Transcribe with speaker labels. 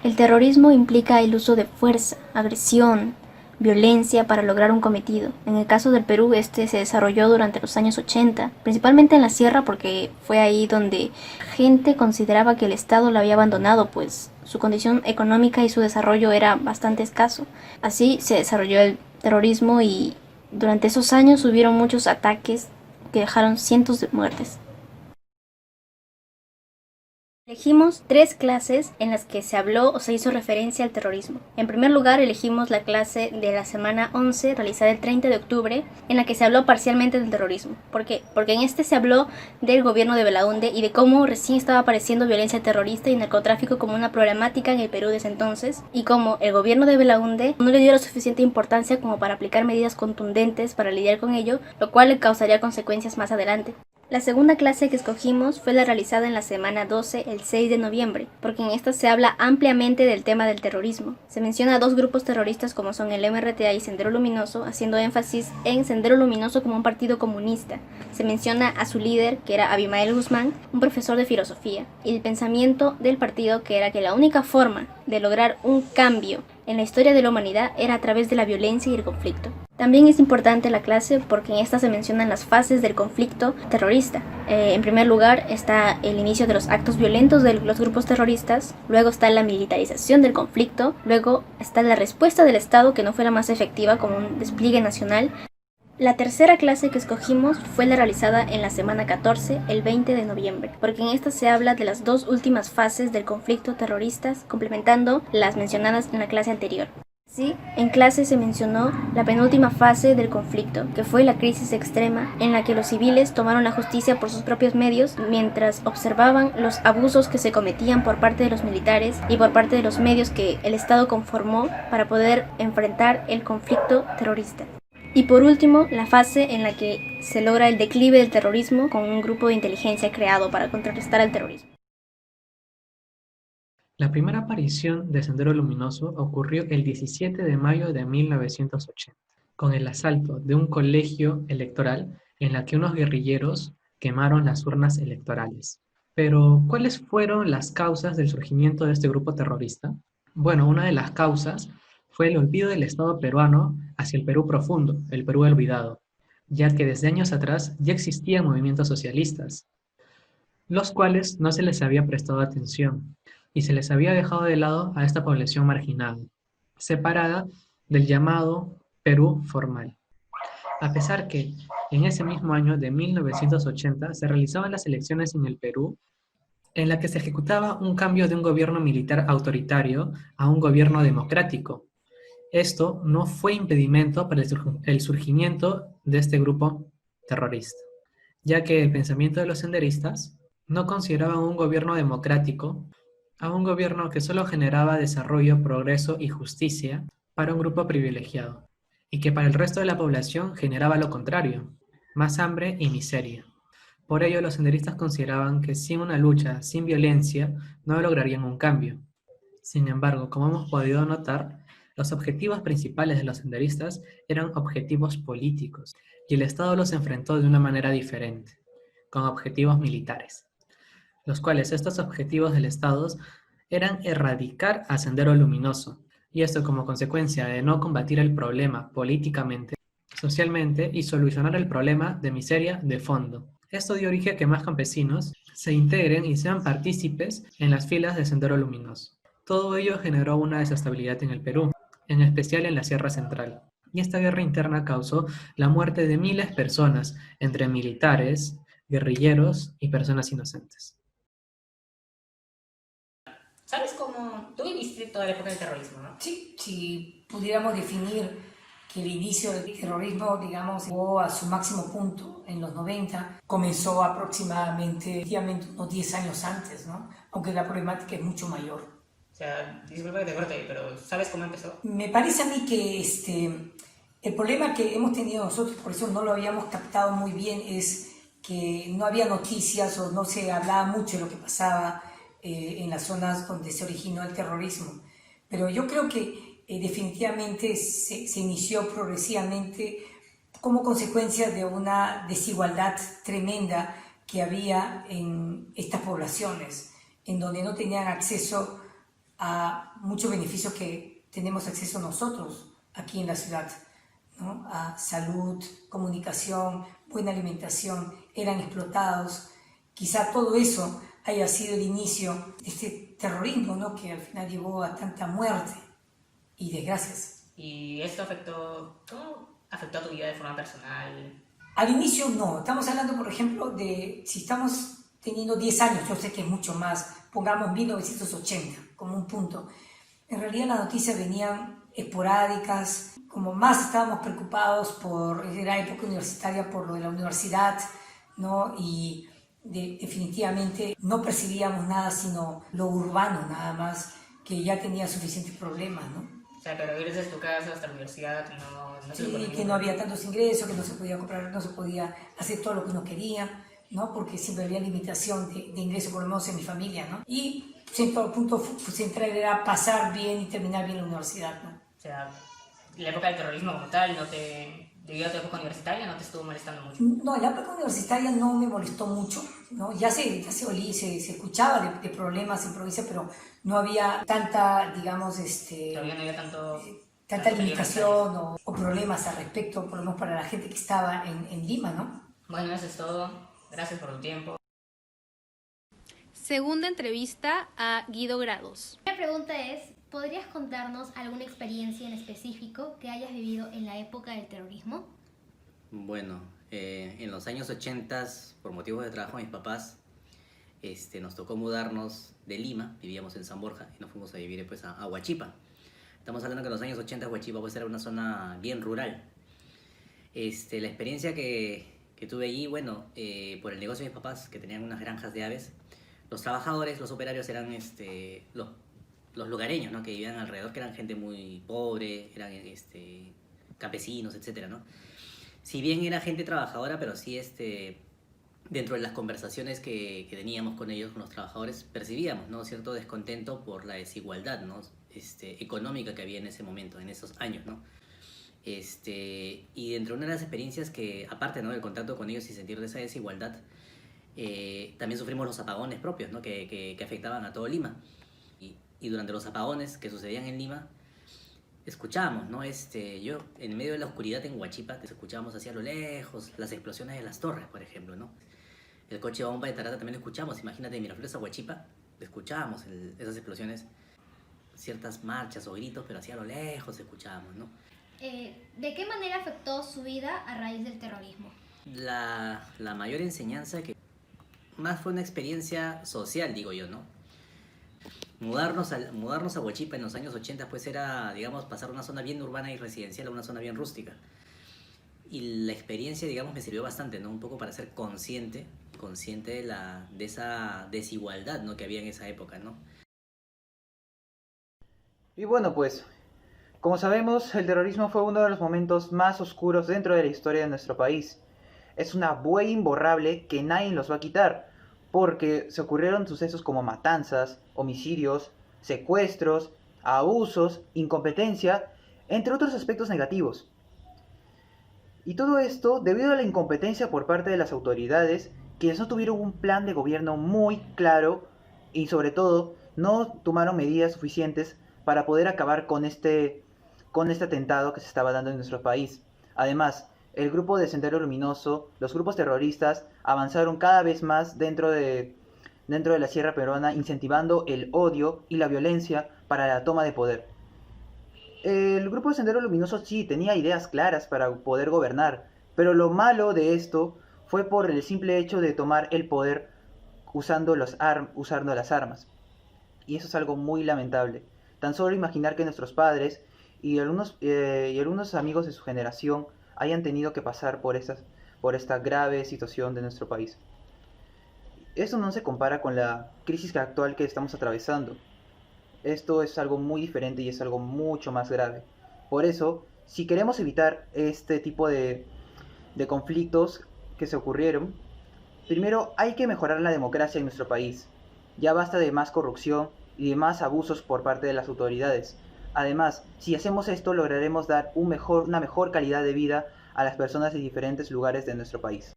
Speaker 1: El terrorismo implica el uso de fuerza, agresión, violencia para lograr un cometido. En el caso del Perú, este se desarrolló durante los años 80, principalmente en la sierra porque fue ahí donde gente consideraba que el Estado la había abandonado, pues su condición económica y su desarrollo era bastante escaso. Así se desarrolló el terrorismo y durante esos años hubieron muchos ataques que dejaron cientos de muertes. Elegimos tres clases en las que se habló o se hizo referencia al terrorismo. En primer lugar, elegimos la clase de la semana 11, realizada el 30 de octubre, en la que se habló parcialmente del terrorismo. ¿Por qué? Porque en este se habló del gobierno de Belaúnde y de cómo recién estaba apareciendo violencia terrorista y narcotráfico como una problemática en el Perú desde entonces, y cómo el gobierno de Belaúnde no le dio la suficiente importancia como para aplicar medidas contundentes para lidiar con ello, lo cual le causaría consecuencias más adelante. La segunda clase que escogimos fue la realizada en la semana 12, el 6 de noviembre, porque en esta se habla ampliamente del tema del terrorismo. Se menciona a dos grupos terroristas como son el MRTA y Sendero Luminoso, haciendo énfasis en Sendero Luminoso como un partido comunista. Se menciona a su líder, que era Abimael Guzmán, un profesor de filosofía, y el pensamiento del partido, que era que la única forma de lograr un cambio en la historia de la humanidad era a través de la violencia y el conflicto. También es importante la clase porque en esta se mencionan las fases del conflicto terrorista. En primer lugar está el inicio de los actos violentos de los grupos terroristas, luego está la militarización del conflicto, luego está la respuesta del Estado, que no fue la más efectiva, como un despliegue nacional. La tercera clase que escogimos fue la realizada en la semana 14, el 20 de noviembre, porque en esta se habla de las dos últimas fases del conflicto terroristas, complementando las mencionadas en la clase anterior. Sí, en clase se mencionó la penúltima fase del conflicto, que fue la crisis extrema, en la que los civiles tomaron la justicia por sus propios medios mientras observaban los abusos que se cometían por parte de los militares y por parte de los medios que el Estado conformó para poder enfrentar el conflicto terrorista. Y por último, la fase en la que se logra el declive del terrorismo con un grupo de inteligencia creado para contrarrestar el terrorismo.
Speaker 2: La primera aparición de Sendero Luminoso ocurrió el 17 de mayo de 1980, con el asalto de un colegio electoral en la que unos guerrilleros quemaron las urnas electorales. Pero, ¿cuáles fueron las causas del surgimiento de este grupo terrorista? Bueno, una de las causas fue el olvido del Estado peruano hacia el Perú profundo, el Perú olvidado, ya que desde años atrás ya existían movimientos socialistas, los cuales no se les había prestado atención y se les había dejado de lado a esta población marginada, separada del llamado Perú formal. A pesar que en ese mismo año de 1980 se realizaban las elecciones en el Perú, en la que se ejecutaba un cambio de un gobierno militar autoritario a un gobierno democrático. Esto no fue impedimento para el surgimiento de este grupo terrorista, ya que el pensamiento de los senderistas no consideraba un gobierno democrático a un gobierno que solo generaba desarrollo, progreso y justicia para un grupo privilegiado, y que para el resto de la población generaba lo contrario, más hambre y miseria. Por ello, los senderistas consideraban que sin una lucha, sin violencia, no lograrían un cambio. Sin embargo, como hemos podido notar, los objetivos principales de los senderistas eran objetivos políticos, y el Estado los enfrentó de una manera diferente, con objetivos militares, los cuales estos objetivos del Estado eran erradicar a Sendero Luminoso, y esto como consecuencia de no combatir el problema políticamente, socialmente y solucionar el problema de miseria de fondo. Esto dio origen a que más campesinos se integren y sean partícipes en las filas de Sendero Luminoso. Todo ello generó una desestabilidad en el Perú, en especial en la Sierra Central. Y esta guerra interna causó la muerte de miles de personas, entre militares, guerrilleros y personas inocentes.
Speaker 3: ¿Sabes cómo? Tú viviste toda la época del terrorismo, ¿no?
Speaker 4: Sí, si pudiéramos definir que el inicio del terrorismo, digamos, llegó a su máximo punto en los 90, comenzó aproximadamente, efectivamente, unos 10 años antes, ¿no? Aunque la problemática es mucho mayor.
Speaker 3: O sea, disculpa que te corte, pero ¿sabes cómo empezó?
Speaker 4: Me parece a mí que el problema que hemos tenido nosotros, por eso no lo habíamos captado muy bien, es que no había noticias o no se hablaba mucho de lo que pasaba en las zonas donde se originó el terrorismo. Pero yo creo que definitivamente se inició progresivamente como consecuencia de una desigualdad tremenda que había en estas poblaciones, en donde no tenían acceso a muchos beneficios que tenemos acceso nosotros aquí en la ciudad, ¿no? A salud, comunicación, buena alimentación, eran explotados. Quizá todo eso haya sido el inicio de este terrorismo, ¿no? Que al final llevó a tanta muerte y desgracias.
Speaker 3: ¿Y esto cómo afectó a tu vida de forma personal?
Speaker 4: Al inicio no, estamos hablando por ejemplo de si estamos teniendo 10 años, yo sé que es mucho más, pongamos 1980 como un punto. En realidad las noticias venían esporádicas, como más estábamos preocupados por, era época universitaria, por lo de la universidad, ¿no? Y definitivamente no percibíamos nada sino lo urbano nada más, que ya tenía suficientes problemas, ¿no?
Speaker 3: O sea, pero ir desde tu casa hasta la universidad no se lo
Speaker 4: Sí,
Speaker 3: permitía.
Speaker 4: que no había tantos ingresos, que no se podía comprar, no se podía hacer todo lo que uno quería, ¿no? Porque siempre había limitación de ingresos, por lo menos en mi familia, ¿no? Y siempre el punto central era pasar bien y terminar bien la universidad, ¿no?
Speaker 3: O sea, la época del terrorismo como tal, debido a tu época universitaria, no te estuvo molestando mucho.
Speaker 4: No, la época universitaria no me molestó mucho, ¿no? Ya se escuchaba de problemas en provincia, pero no había tanta, digamos,
Speaker 3: Todavía no había
Speaker 4: tanta limitación o problemas al respecto, por lo menos para la gente que estaba en Lima, ¿no?
Speaker 3: Bueno, eso es todo. Gracias por tu tiempo.
Speaker 1: Segunda entrevista a Guido Grados.
Speaker 5: La pregunta es, ¿podrías contarnos alguna experiencia en específico que hayas vivido en la época del terrorismo?
Speaker 6: Bueno, en los años 80, por motivos de trabajo de mis papás, nos tocó mudarnos de Lima, vivíamos en San Borja, y nos fuimos a vivir pues, a Huachipa. Estamos hablando que en los años 80 Huachipa pues, era una zona bien rural. La experiencia que tuve allí, bueno, por el negocio de mis papás, que tenían unas granjas de aves, los trabajadores, los operarios eran los lugareños, ¿no? Que vivían alrededor, que eran gente muy pobre, eran campesinos, etcétera, ¿no? Si bien era gente trabajadora, pero sí dentro de las conversaciones que teníamos con ellos, con los trabajadores, percibíamos, ¿no? Cierto descontento por la desigualdad, ¿no? Económica que había en ese momento, en esos años, ¿no? Y dentro de una de las experiencias que, aparte, ¿no? del contacto con ellos y sentir de esa desigualdad, también sufrimos los apagones propios, ¿no? que afectaban a todo Lima. Y durante los apagones que sucedían en Lima, escuchábamos, ¿no? Yo, en medio de la oscuridad en Huachipa, escuchábamos hacia lo lejos las explosiones de las torres, por ejemplo, ¿no? El coche bomba de Tarata también lo escuchamos. Imagínate, de Miraflores a Huachipa, escuchábamos esas explosiones, ciertas marchas o gritos, pero hacia lo lejos escuchábamos, ¿no?
Speaker 5: ¿De qué manera afectó su vida a raíz del terrorismo?
Speaker 6: La mayor enseñanza que más fue una experiencia social, digo yo, ¿no? Mudarnos a Huachipa en los años 80 pues era, digamos, pasar una zona bien urbana y residencial a una zona bien rústica. Y la experiencia, digamos, me sirvió bastante, ¿no? Un poco para ser consciente de esa desigualdad, ¿no? que había en esa época, ¿no?
Speaker 7: Y bueno, pues, como sabemos, el terrorismo fue uno de los momentos más oscuros dentro de la historia de nuestro país. Es una huella imborrable que nadie los va a quitar, porque se ocurrieron sucesos como matanzas, homicidios, secuestros, abusos, incompetencia, entre otros aspectos negativos. Y todo esto debido a la incompetencia por parte de las autoridades, quienes no tuvieron un plan de gobierno muy claro y sobre todo no tomaron medidas suficientes para poder acabar con este atentado que se estaba dando en nuestro país. Además, el grupo de Sendero Luminoso, los grupos terroristas, avanzaron cada vez más dentro de la Sierra Peruana, incentivando el odio y la violencia para la toma de poder. El grupo de Sendero Luminoso sí tenía ideas claras para poder gobernar, pero lo malo de esto fue por el simple hecho de tomar el poder usando las armas. Y eso es algo muy lamentable. Tan solo imaginar que nuestros padres y algunos amigos de su generación hayan tenido que pasar por esta grave situación de nuestro país. Esto no se compara con la crisis actual que estamos atravesando. Esto es algo muy diferente y es algo mucho más grave. Por eso, si queremos evitar este tipo de conflictos que se ocurrieron, primero hay que mejorar la democracia en nuestro país. Ya basta de más corrupción y de más abusos por parte de las autoridades. Además, si hacemos esto, lograremos dar una mejor calidad de vida a las personas de diferentes lugares de nuestro país.